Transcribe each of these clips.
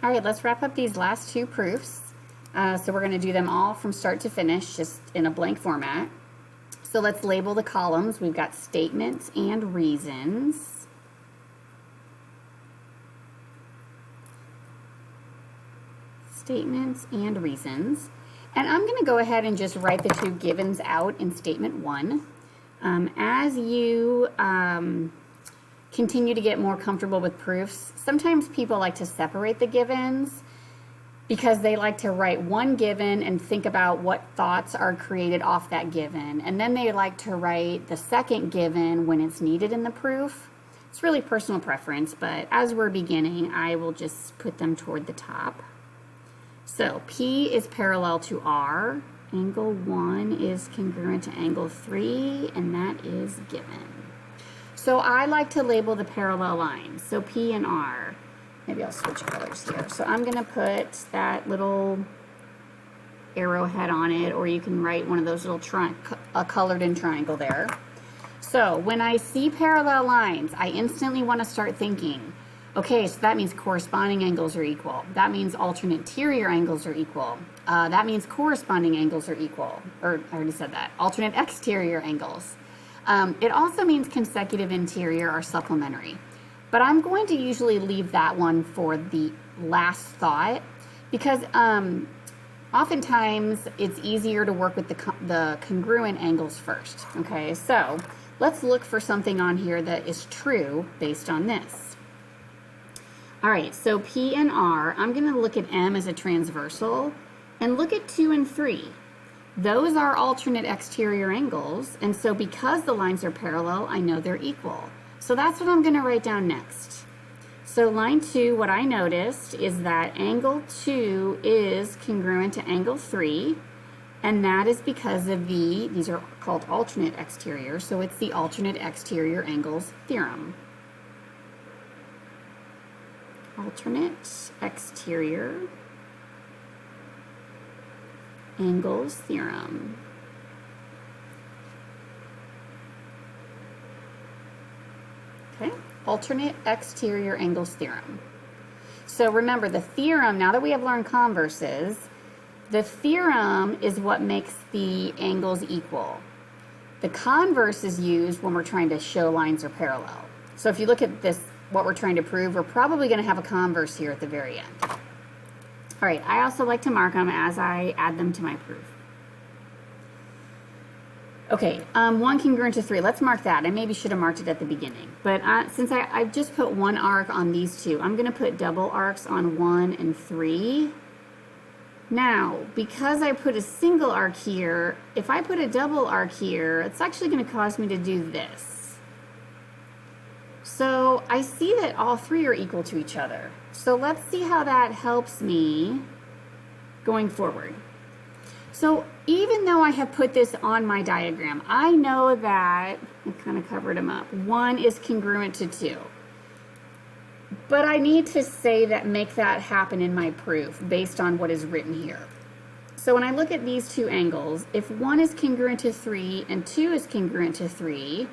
All right, let's wrap up these last two proofs. So we're going to do them all from start to finish, just in a blank format. So let's label the columns. We've got statements and reasons. Statements and reasons. And I'm going to go ahead and just write the two givens out in statement 1. As you continue to get more comfortable with proofs, sometimes people like to separate the givens because they like to write one given and think about what thoughts are created off that given. And then they like to write the second given when it's needed in the proof. It's really personal preference, but as we're beginning, I will just put them toward the top. So P is parallel to R. Angle 1 is congruent to angle 3, and that is given. So I like to label the parallel lines. So P and R. Maybe I'll switch colors here. So I'm going to put that little arrowhead on it, or you can write one of those little colored in triangle there. So when I see parallel lines, I instantly want to start thinking, okay, so that means corresponding angles are equal. That means alternate interior angles are equal. That means corresponding angles are equal. Or I already said that. Alternate exterior angles. It also means consecutive interior or supplementary. But I'm going to usually leave that one for the last thought because oftentimes it's easier to work with the congruent angles first. Okay, so let's look for something on here that is true based on this. All right, so P and R, I'm going to look at M as a transversal and look at 2 and 3. Those are alternate exterior angles, and so because the lines are parallel, I know they're equal. So that's what I'm going to write down next. So line 2, what I noticed is that angle 2 is congruent to angle 3, and that is because of these are called alternate exterior, so it's the alternate exterior angles theorem. Alternate exterior angles theorem. Okay, alternate exterior angles theorem. So remember the theorem, now that we have learned converses, the theorem is what makes the angles equal. The converse is used when we're trying to show lines are parallel. So if you look at this, what we're trying to prove, we're probably going to have a converse here at the very end. All right, I also like to mark them as I add them to my proof. Okay, 1 congruent to 3. Let's mark that. I maybe should have marked it at the beginning. But since I've just put one arc on these two, I'm going to put double arcs on 1 and 3. Now, because I put a single arc here, if I put a double arc here, it's actually going to cause me to do this. So I see that all 3 are equal to each other. So let's see how that helps me going forward. So even though I have put this on my diagram, I know that, I kind of covered them up, 1 is congruent to 2. But I need to say that, make that happen in my proof based on what is written here. So when I look at these two angles, if 1 is congruent to 3 and 2 is congruent to 3,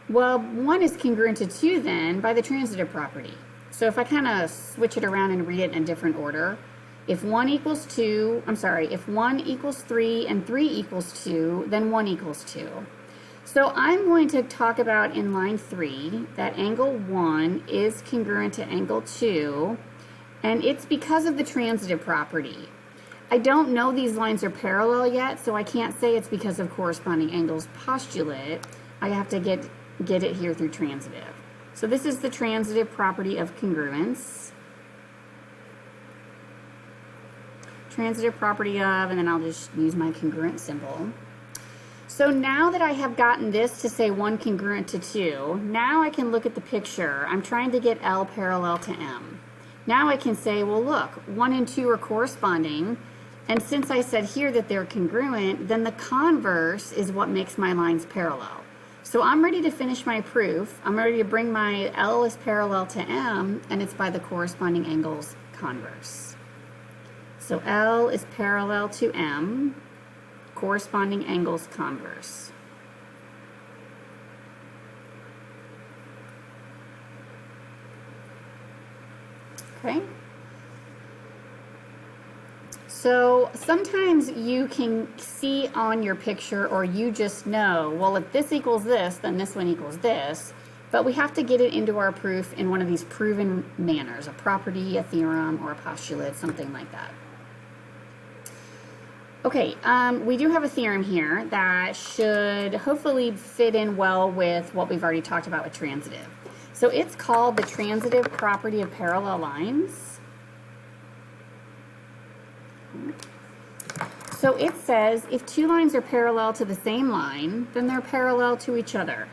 well, 1 is congruent to 2 then by the transitive property. So if I kind of switch it around and read it in a different order, if 1 equals 2, if 1 equals 3 and 3 equals 2, then 1 equals 2. So I'm going to talk about in line 3 that angle 1 is congruent to angle 2, and it's because of the transitive property. I don't know these lines are parallel yet, so I can't say it's because of corresponding angles postulate. I have to get it here through transitive. So this is the transitive property of congruence. Transitive property of, and then I'll just use my congruent symbol. So now that I have gotten this to say 1 congruent to 2, now I can look at the picture. I'm trying to get L parallel to M. Now I can say, well look, 1 and 2 are corresponding, and since I said here that they're congruent, then the converse is what makes my lines parallel. So I'm ready to finish my proof. I'm ready to bring my L is parallel to M, and it's by the corresponding angles converse. So L is parallel to M, corresponding angles converse. Okay, So sometimes you can see on your picture, or you just know, well, if this equals this, then this one equals this. But we have to get it into our proof in one of these proven manners, a property, a theorem, or a postulate, something like that. Okay, we do have a theorem here that should hopefully fit in well with what we've already talked about with transitive. So it's called the transitive property of parallel lines. So it says if two lines are parallel to the same line, then they're parallel to each other.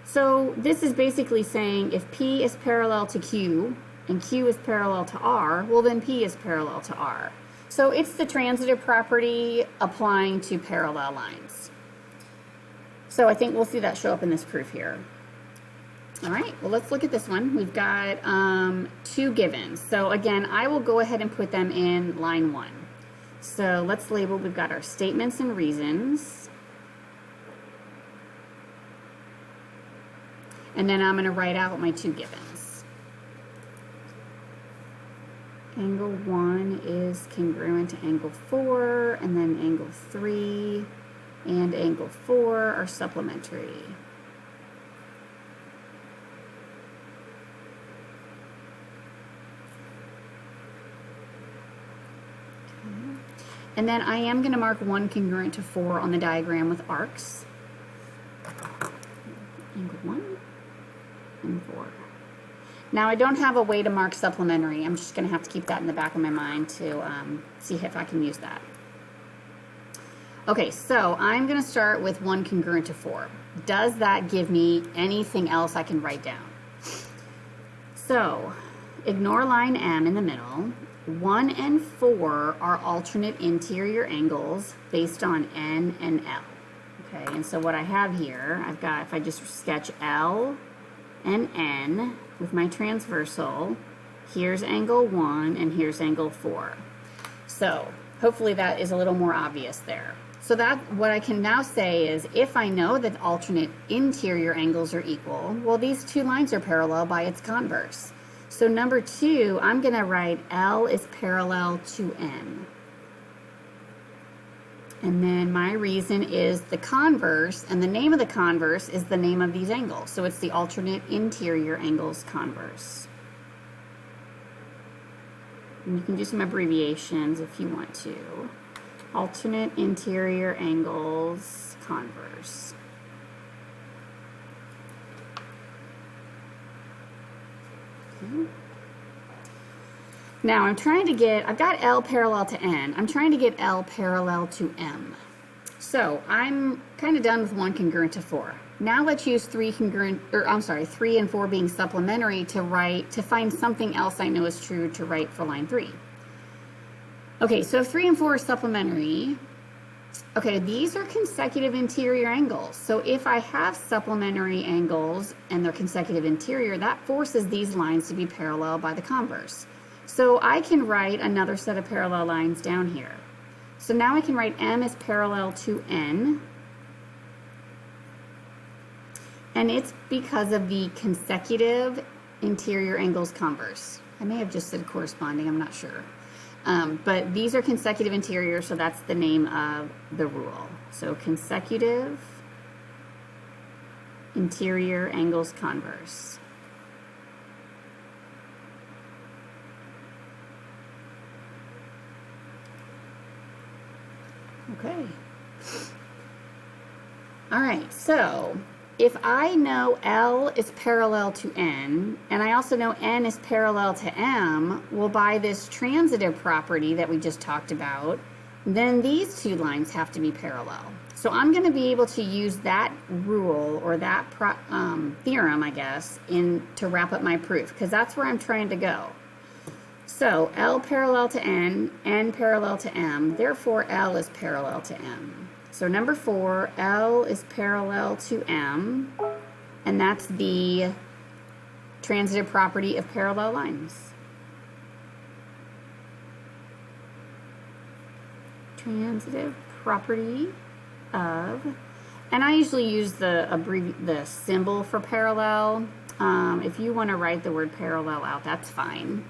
So this is basically saying if P is parallel to Q and Q is parallel to R, well then P is parallel to R. So it's the transitive property applying to parallel lines. So I think we'll see that show up in this proof here. All right, well, let's look at this one. We've got two givens. So again, I will go ahead and put them in line 1. So let's label, we've got our statements and reasons. And then I'm going to write out my two givens. Angle 1 is congruent to angle 4, and then angle 3 and angle 4 are supplementary. And then I am going to mark 1 congruent to 4 on the diagram with arcs. Angle 1 and 4. Now I don't have a way to mark supplementary. I'm just going to have to keep that in the back of my mind to see if I can use that. Okay, so I'm going to start with 1 congruent to 4. Does that give me anything else I can write down? So ignore line M in the middle. 1 and 4 are alternate interior angles based on N and L. Okay, and so what I have here, I've got, if I just sketch L and N with my transversal, here's angle 1 and here's angle 4. So hopefully that is a little more obvious there. So that, what I can now say is, if I know that alternate interior angles are equal, well, these two lines are parallel by its converse. So number 2, I'm going to write L is parallel to N. And then my reason is the converse, and the name of the converse is the name of these angles. So it's the alternate interior angles converse. And you can do some abbreviations if you want to. Alternate interior angles converse. Okay. Now I'm trying to get, I've got L parallel to N. I'm trying to get L parallel to M. So I'm kind of done with 1 congruent to 4. Now let's use 3 and 4 being supplementary to find something else I know is true to write for line 3. Okay, so if 3 and 4 are supplementary, okay, these are consecutive interior angles. So if I have supplementary angles and they're consecutive interior, that forces these lines to be parallel by the converse. So I can write another set of parallel lines down here. So now I can write M is parallel to N. And it's because of the consecutive interior angles converse. I may have just said corresponding, I'm not sure. But these are consecutive interior, so that's the name of the rule. So consecutive interior angles converse. Okay. All right, so if I know L is parallel to N, and I also know N is parallel to M, well, by this transitive property that we just talked about, then these two lines have to be parallel. So I'm going to be able to use that rule, or that theorem, I guess, to wrap up my proof, because that's where I'm trying to go. So L parallel to N, N parallel to M, therefore L is parallel to M. So number 4, L is parallel to M, and that's the transitive property of parallel lines. Transitive property of, and I usually use the symbol for parallel. If you want to write the word parallel out, that's fine.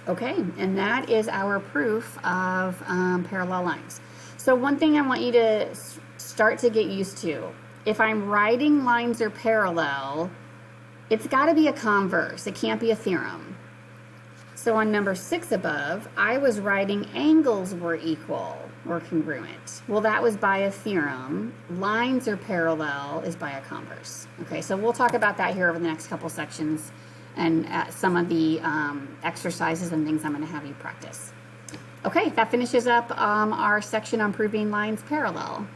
Okay, and that is our proof of parallel lines. So one thing I want you to start to get used to, if I'm writing lines are parallel, it's got to be a converse. It can't be a theorem. So on number 6 above, I was writing angles were equal or congruent. Well, that was by a theorem. Lines are parallel is by a converse. Okay, so we'll talk about that here over the next couple sections and some of the exercises and things I'm going to have you practice. Okay, that finishes up our section on proving lines parallel.